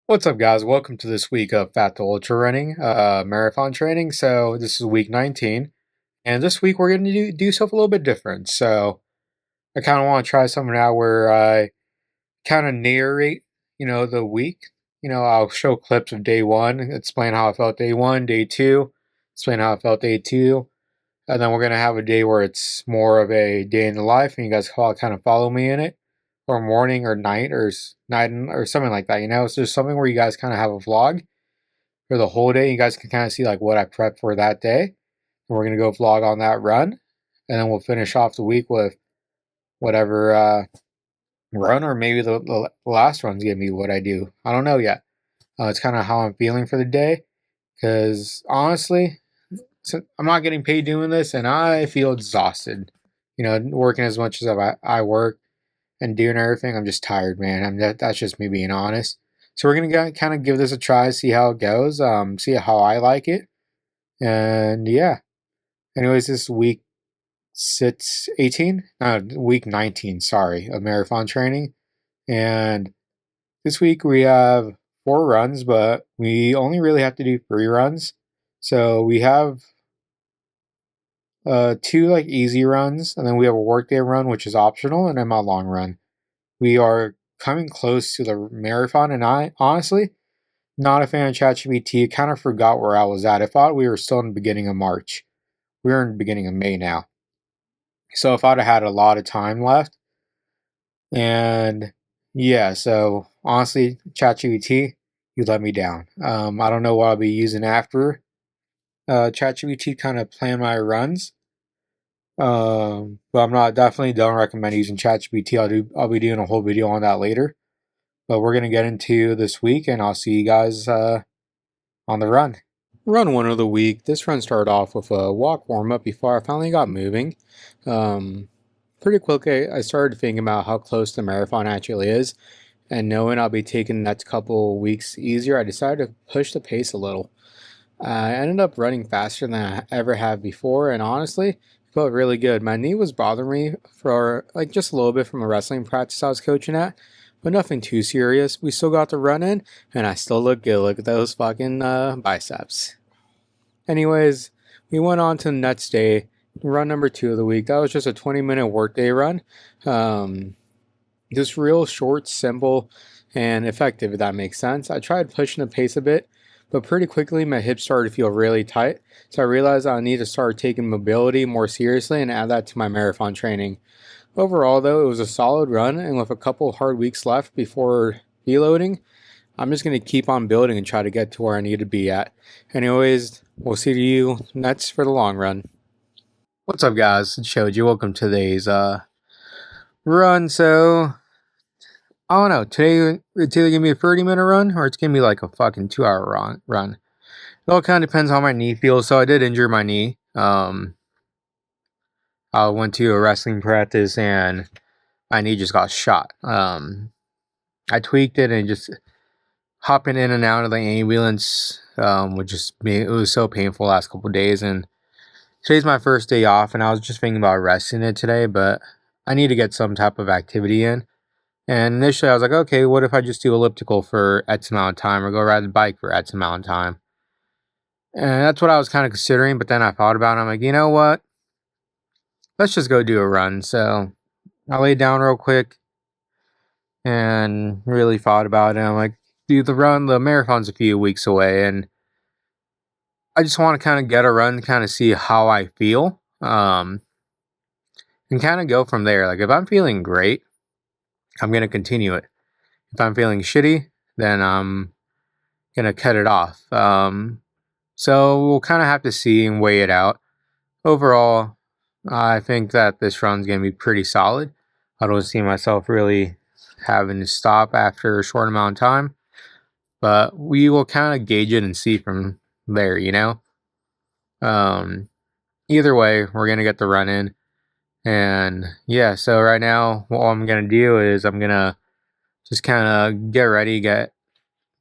What's up, guys? Welcome to this week of Fat to Ultra Running marathon training. So this is week 19, and this week we're going to do stuff a little bit different. So I kind of want to try something out where I kind of narrate, the week. I'll show clips of day one, explain how I felt day one, day two, explain how I felt day two, and then we're going to have a day where it's more of a day in the life, and you guys all kind of follow me in it, or morning or night night or something like that. It's just something where you guys kind of have a vlog for the whole day. You guys can kind of see like what I prepped for that day. And we're gonna go vlog on that run, and then we'll finish off the week with whatever run, or maybe the last run's gonna be what I do. I don't know yet. It's kind of how I'm feeling for the day, because honestly, I'm not getting paid doing this, and I feel exhausted. Working as much as I work and doing everything, I'm just tired, man. That's just me being honest. So we're gonna kind of give this a try, see how it goes, see how I like it, and yeah. Anyways, this week sits 18, week 19, sorry, of marathon training, and this week we have 4 runs, but we only really have to do 3 runs. So we have two like easy runs, and then we have a workday run, which is optional, and then my long run. We are coming close to the marathon, and I honestly not a fan of ChatGPT. Kind of forgot where I was at. I thought we were still in the beginning of March. We're in the beginning of May now. So if I'd have had a lot of time left, and yeah, so honestly, ChatGPT, you let me down. I don't know what I'll be using after ChatGPT kind of plan my runs. But I'm not definitely don't recommend using ChatGPT. I'll be doing a whole video on that later. But we're gonna get into this week, and I'll see you guys on the run. Run one of the week. This run started off with a walk warm up before I finally got moving. Pretty quickly, I started thinking about how close the marathon actually is, and knowing I'll be taking the next couple weeks easier, I decided to push the pace a little. I ended up running faster than I ever have before, and honestly, it felt really good. My knee was bothering me for like just a little bit from a wrestling practice I was coaching at, but nothing too serious. We still got the run in, and I still look good. Look at those fucking biceps. Anyways, we went on to the next day, run number 2 of the week. That was just a 20-minute workday run. Just real short, simple, and effective, if that makes sense. I tried pushing the pace a bit, but pretty quickly my hips started to feel really tight. So I realized I need to start taking mobility more seriously and add that to my marathon training. Overall, though, it was a solid run, and with a couple hard weeks left before deloading, I'm just going to keep on building and try to get to where I need to be at. Anyways, we'll see you next for the long run. What's up, guys? It's Shoji. Welcome to today's run. So, I don't know. Today, it's either going to be a 30-minute run or it's going to be like a fucking 2-hour run. It all kind of depends how my knee feels. So, I did injure my knee. I went to a wrestling practice and my knee just got shot. I tweaked it, and just hopping in and out of the ambulance would just it was so painful the last couple of days. And today's my first day off, and I was just thinking about resting it today, but I need to get some type of activity in. And initially I was like, okay, what if I just do elliptical for X amount of time, or go ride the bike for X amount of time? And that's what I was kind of considering, but then I thought about it. I'm like, you know what? Let's just go do a run. So I laid down real quick and really thought about it. I'm like, dude, the marathon's a few weeks away, and I just want to kind of get a run, kind of see how I feel, and kind of go from there. Like, if I'm feeling great, I'm going to continue it. If I'm feeling shitty, then I'm going to cut it off. So we'll kind of have to see and weigh it out. Overall, I think that this run's going to be pretty solid. I don't see myself really having to stop after a short amount of time, but we will kind of gauge it and see from there, Either way, we're going to get the run in. And yeah, so right now, what I'm going to do is I'm going to just kind of get ready, get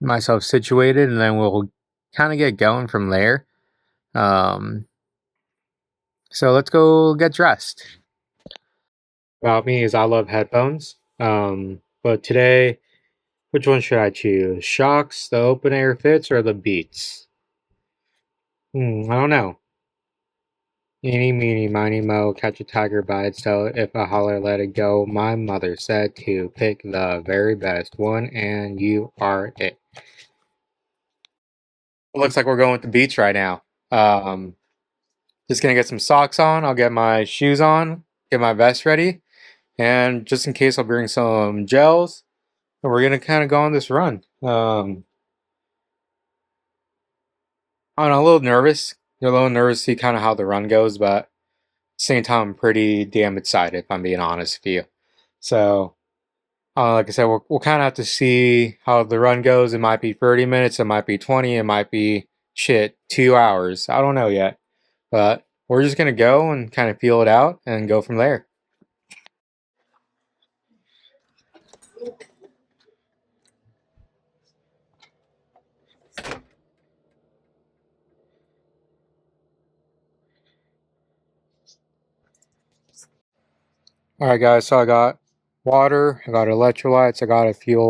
myself situated, and then we'll kind of get going from there. So let's go get dressed. About me is I love headphones. But today, Which one should I choose? Shocks, the open air fits, or the beats? I don't know. Eeny, meeny, miny, mo, catch a tiger by its tail. If a holler, let it go. My mother said to pick the very best one, and you are it. It looks like we're going with the beats right now. Um, just gonna get some socks on. I'll get my shoes on, get my vest ready, and just in case, I'll bring some gels. And we're gonna kind of go on this run. I'm a little nervous. You're a little nervous to see kind of how the run goes, but at the same time, I'm pretty damn excited, if I'm being honest with you. So, like I said, we'll kind of have to see how the run goes. It might be 30 minutes, it might be 20, it might be 2 hours. I don't know yet. But we're just going to go and kind of feel it out and go from there. Alright, guys, so I got water, I got electrolytes, I got a few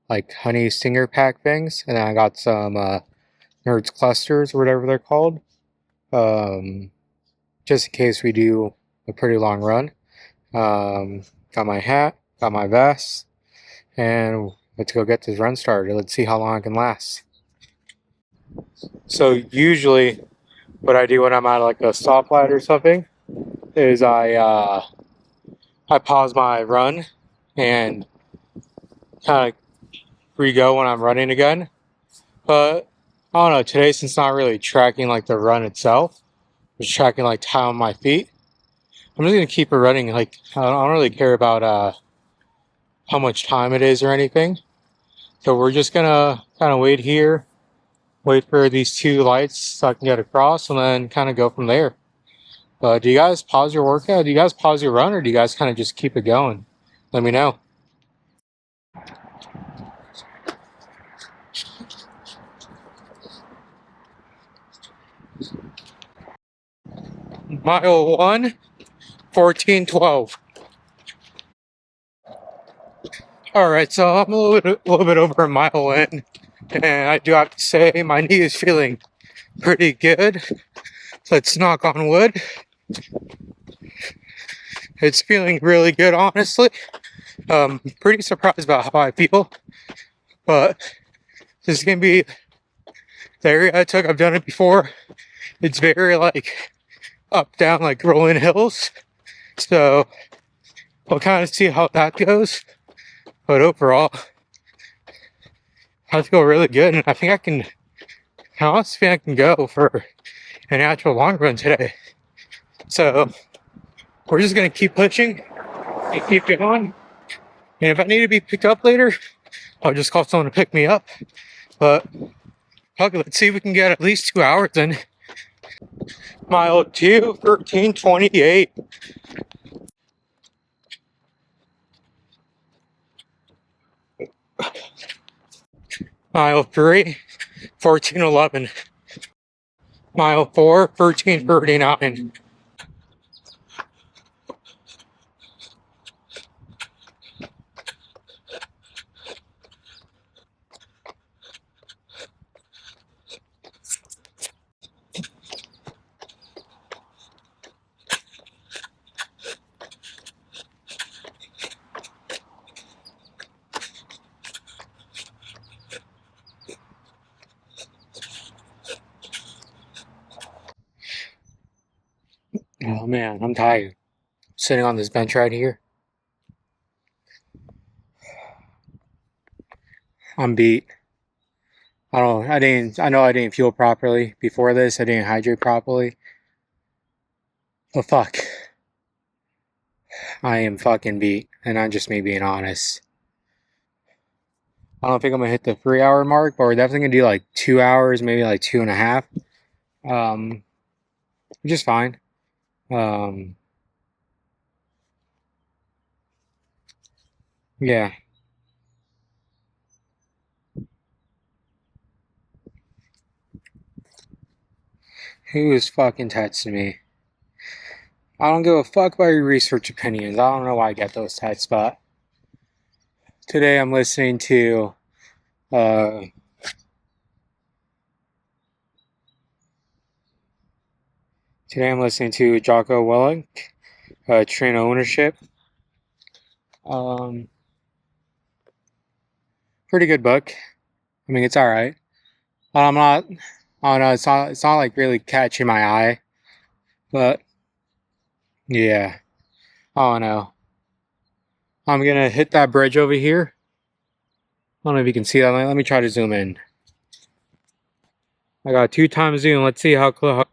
like honey stinger pack things, and then I got some Nerds clusters or whatever they're called. Um, just in case we do a pretty long run. Got my hat, got my vest, and let's go get this run started. Let's see how long I can last. So usually what I do when I'm at like a stoplight or something is I pause my run and kind of re-go when I'm running again. But I don't know, today since not really tracking like the run itself, just tracking like time on my feet, I'm just gonna keep it running. Like I don't really care about how much time it is or anything. So we're just gonna kind of wait here, wait for these two lights so I can get across, and then kind of go from there. Do you guys pause your workout? Do you guys pause your run, or do you guys kind of just keep it going? Let me know. Mile 1, 14:12. All right, so I'm a little bit over a mile in, and I do have to say my knee is feeling pretty good. Let's knock on wood. It's feeling really good, honestly. Pretty surprised about how I feel, but this is gonna be the area I took. I've done it before. It's very like up, down, like rolling hills. So we'll kind of see how that goes. But overall, I feel really good, and I think I honestly think I can go for an actual long run today. So we're just gonna keep pushing and keep going. And if I need to be picked up later, I'll just call someone to pick me up. But okay, let's see if we can get at least 2 hours in. Mile 2, 13:28. Mile 3, 14:11. Mile 4, 13:39. Oh man, I'm tired. Sitting on this bench right here. I'm beat. I know I didn't fuel properly before this. I didn't hydrate properly. But fuck. I am fucking beat. And I'm just me being honest. I don't think I'm gonna hit the 3 hour mark, but we're definitely gonna do like 2 hours, maybe like 2.5. Which is fine. Um, yeah. Who is fucking texting me? I don't give a fuck about your research opinions. I don't know why I get those texts, but Today I'm listening to uh, Jocko Willink, Train Ownership. Um, Pretty good book. I mean, it's all right. I'm not. I don't know. It's not like really catching my eye, but yeah. I don't know. I'm gonna hit that bridge over here. I don't know if you can see that. Let me try to zoom in. I got 2x zoom. Let's see how close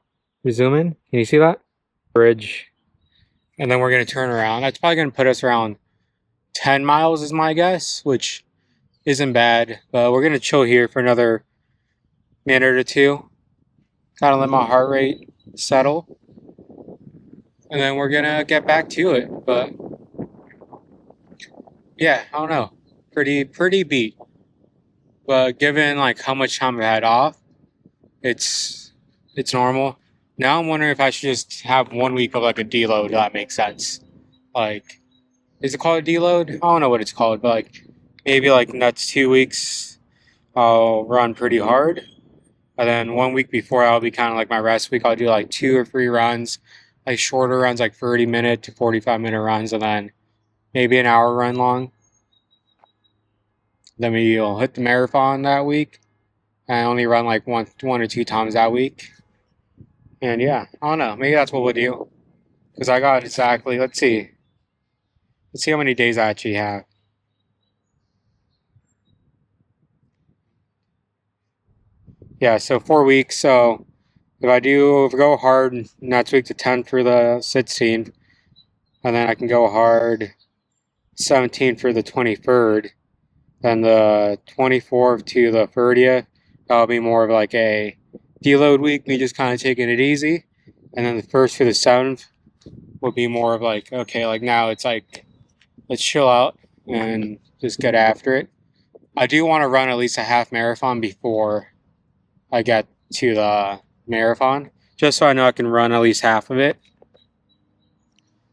we zoom in. Can you see that? Bridge. And then we're gonna turn around. That's probably gonna put us around 10 miles is my guess, which isn't bad. But we're gonna chill here for another minute or two. Gotta let my heart rate settle. And then we're gonna get back to it. But yeah, I don't know. Pretty beat. But given like how much time I had off, it's normal. Now I'm wondering if I should just have 1 week of like a deload, if that makes sense. Like, is it called a deload? I don't know what it's called, but like maybe like next 2 weeks I'll run pretty hard. And then 1 week before that'll be kind of like my rest week. I'll do like 2 or 3 runs, like shorter runs, like 30-minute to 45-minute runs, and then maybe an hour run long. Then maybe I'll hit the marathon that week. And I only run like one or 2 times that week. And yeah, I don't know. Maybe that's what we'll do. Because I got exactly, let's see. Let's see how many days I actually have. Yeah, so 4 weeks. So if I go hard next week to 10 for the 16th, and then I can go hard 17 for the 23rd, then the 24th to the 30th, that'll be more of like a deload week, me just kind of taking it easy. And then the 1st through the 7th will be more of like, okay, like now it's like, let's chill out and just get after it. I do want to run at least a half marathon before I get to the marathon, just so I know I can run at least half of it.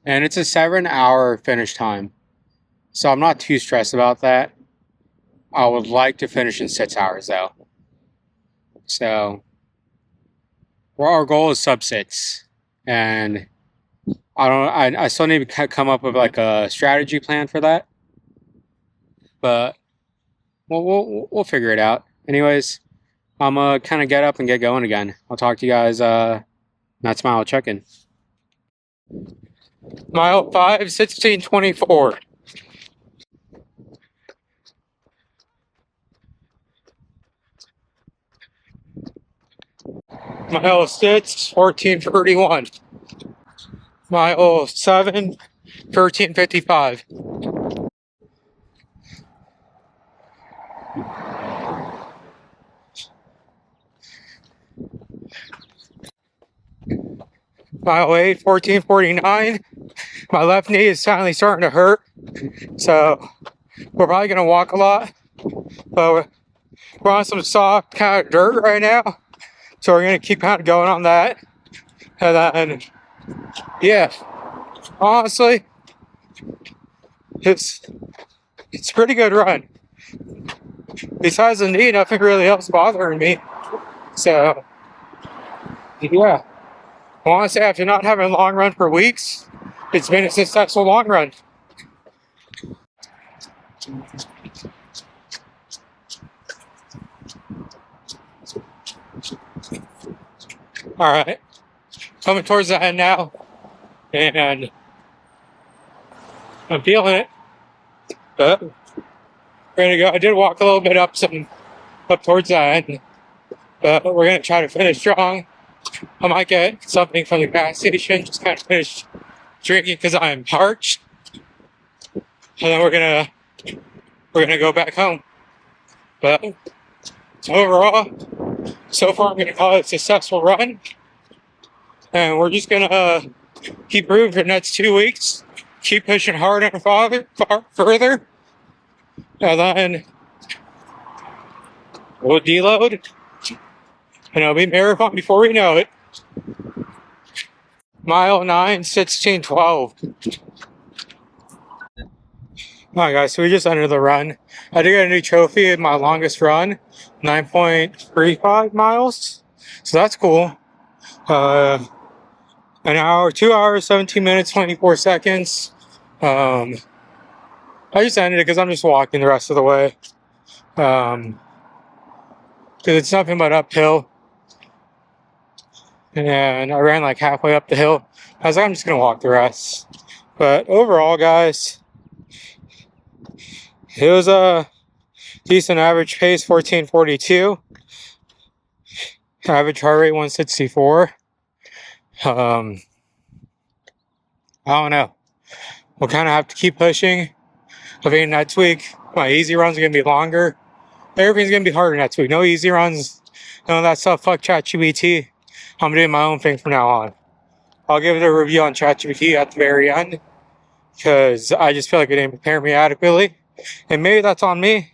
And it's a 7-hour finish time, so I'm not too stressed about that. I would like to finish in 6 hours though. So, well, our goal is sub 6, and I still need to come up with like a strategy plan for that, but we'll figure it out. Anyways, I'm gonna kind of get up and get going again. I'll talk to you guys. That's mile check-in. Mile 5, 16:24. Mile 6, 14:31. Mile 7, 13:55. Mile 8, 14:49. My left knee is finally starting to hurt, so we're probably gonna walk a lot, but we're on some soft kind of dirt right now, so we're gonna keep kind of going on that. And then, yeah, honestly, it's a pretty good run. Besides the knee, nothing really else bothering me. So, yeah. Honestly, after not having a long run for weeks, it's been a successful long run. Alright. Coming towards the end now. And I'm feeling it. But we're gonna go. I did walk a little bit up towards the end. But we're gonna try to finish strong. I might get something from the gas station, just kind of finish drinking because I'm parched. And then we're gonna go back home. But overall, so far I'm gonna call it a successful run. And we're just gonna keep moving for the next 2 weeks. Keep pushing harder and further. And then we'll deload. And it'll be marathon before we know it. Mile 9, 16:12. Alright guys, so we just ended the run. I did get a new trophy in my longest run, 9.35 miles. So that's cool. Uh, an hour, 2 hours, 17 minutes, 24 seconds. I just ended it because I'm just walking the rest of the way. Because it's nothing but uphill. And I ran like halfway up the hill. I was like, I'm just going to walk the rest. But overall, guys, it was a decent average pace, 1442. Average heart rate, 164. I don't know. We'll kind of have to keep pushing. I think next week, my easy runs are going to be longer. Everything's going to be harder next week. No easy runs. None of that stuff. Fuck ChatGPT. I'm doing my own thing from now on. I'll give it a review on ChatGPT at the very end because I just feel like it didn't prepare me adequately. And maybe that's on me.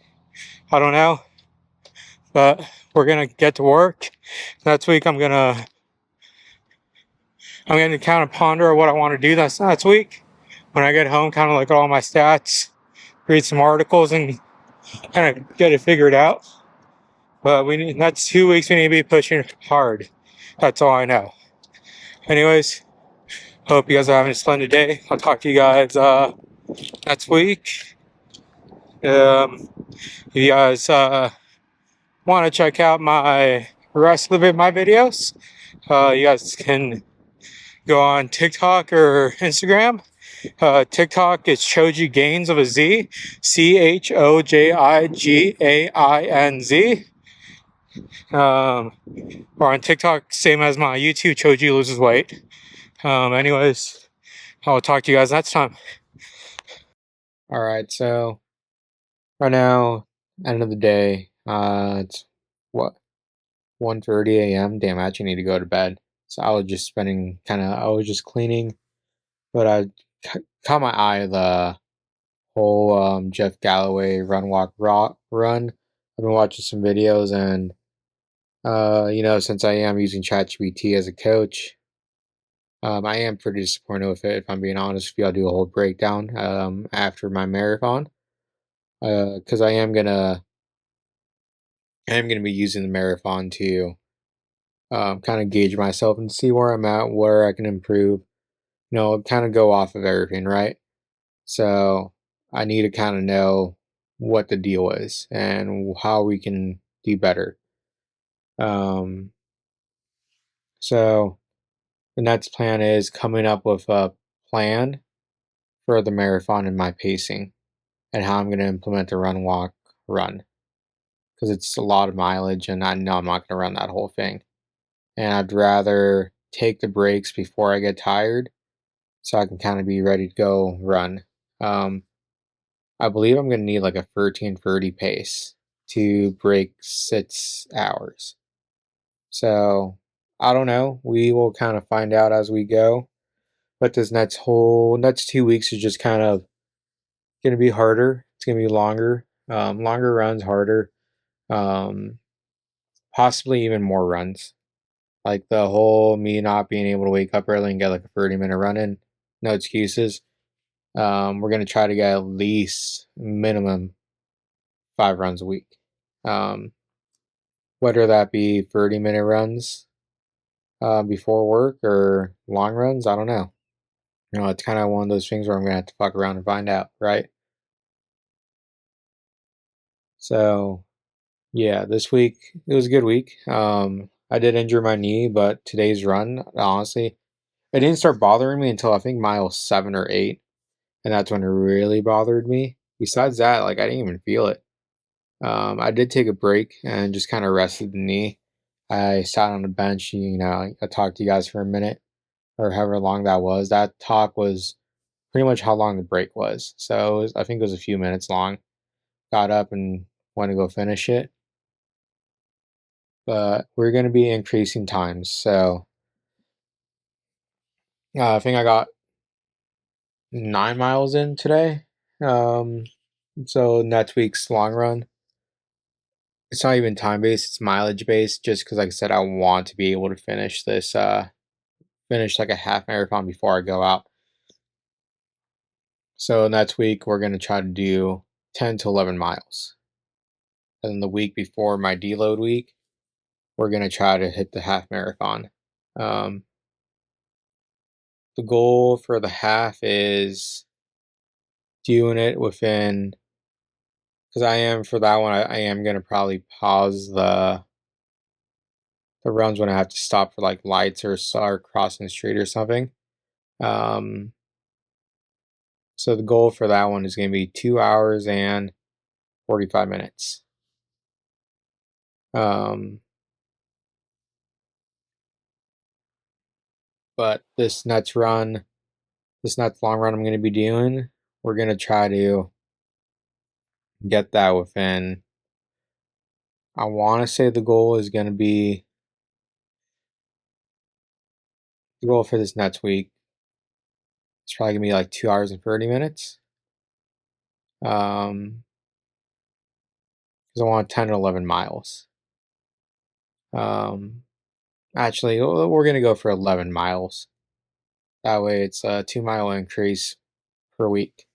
I don't know. But we're going to get to work. Next week, I'm going to kind of ponder what I want to do next week. When I get home, kind of look at all my stats, read some articles, and kind of get it figured out. But that's 2 weeks we need to be pushing hard. That's all I know. Anyways, hope you guys are having a splendid day. I'll talk to you guys next week. If you guys want to check out my rest of my videos, you guys can go on TikTok or Instagram. TikTok is Choji Gains of a Z, CHOJIGAINZ. Or on TikTok, same as my YouTube, Choji Loses Weight. Anyways, I'll talk to you guys next time. Alright, so right now, end of the day, it's what, 1:30 a.m. Damn, I actually need to go to bed. So I was just cleaning, but I caught my eye the whole Jeff Galloway run walk run. I've been watching some videos, and since I am using ChatGPT as a coach, I am pretty disappointed with it. If I'm being honest with you, I'll do a whole breakdown after my marathon, because I am gonna be using the marathon to kind of gauge myself and see where I'm at, where I can improve. Kind of go off of everything, right? So I need to kind of know what the deal is and how we can do better. Um, so the next plan is coming up with a plan for the marathon and my pacing and how I'm going to implement the run, walk, run. Because it's a lot of mileage and I know I'm not going to run that whole thing. And I'd rather take the breaks before I get tired so I can kind of be ready to go run. Um, I believe I'm going to need like a 13:30 pace to break 6 hours. So I don't know. We will kind of find out as we go. But this next 2 weeks is just kind of going to be harder. It's going to be longer, longer runs, harder, um, possibly even more runs. Like the whole me not being able to wake up early and get like a 30-minute run in, no excuses. We're going to try to get at least minimum 5 runs a week. Um, whether that be 30-minute runs before work or long runs, I don't know. It's kind of one of those things where I'm going to have to fuck around and find out, right? So, yeah, this week, it was a good week. I did injure my knee, but today's run, honestly, it didn't start bothering me until I think mile 7 or 8. And that's when it really bothered me. Besides that, like, I didn't even feel it. I did take a break and just kind of rested the knee. I sat on the bench, I talked to you guys for a minute or however long that was. That talk was pretty much how long the break was. So I think it was a few minutes long. Got up and went to go finish it. But we're going to be increasing times. So I think I got 9 miles in today. Um, so next week's long run, it's not even time based, it's mileage based, just because, like I said, I want to be able to finish finish like a half marathon before I go out. So next week we're gonna try to do 10 to 11 miles. And then the week before my deload week, we're gonna try to hit the half marathon. Um, the goal for the half is doing it within, because I am for that one. I am gonna probably pause the runs when I have to stop for like lights or start crossing the street or something. Um, so the goal for that one is gonna be 2 hours and 45 minutes. Um, but this next long run I'm gonna be doing, we're gonna try to get that within. I want to say the goal is gonna be the goal for this next week. It's probably gonna be like 2 hours and 30 minutes. Because I want 10 to 11 miles. Um, actually, we're gonna go for 11 miles. That way, it's a 2 mile increase per week.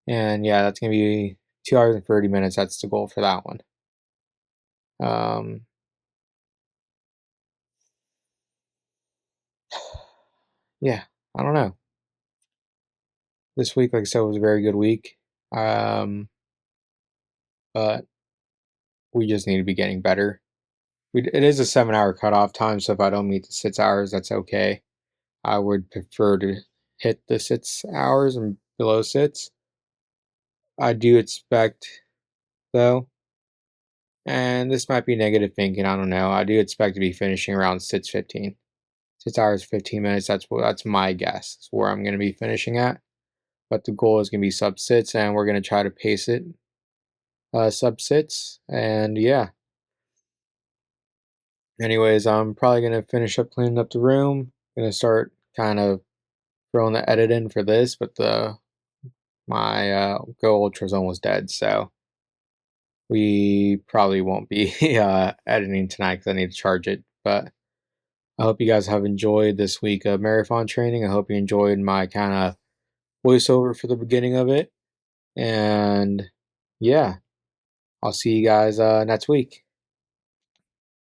And yeah, that's gonna be 2 hours and 30 minutes. That's the goal for that one. Um, yeah, I don't know. This week, like I said, was a very good week. But we just need to be getting better. It is a 7 hour cutoff time, so if I don't meet the 6 hours, that's okay. I would prefer to hit the 6 hours and below six. I do expect, though, and this might be negative thinking, I don't know. I do expect to be finishing around 6:15. 6 hours, 15 minutes. That's my guess. It's where I'm going to be finishing at. But the goal is going to be sub six, and we're going to try to pace it sub six. And yeah. Anyways, I'm probably going to finish up cleaning up the room. Going to start kind of throwing the edit in for this, but my Go Ultra is almost dead, so we probably won't be editing tonight because I need to charge it. But I hope you guys have enjoyed this week of marathon training. I hope you enjoyed my kind of voiceover for the beginning of it. And yeah, I'll see you guys next week.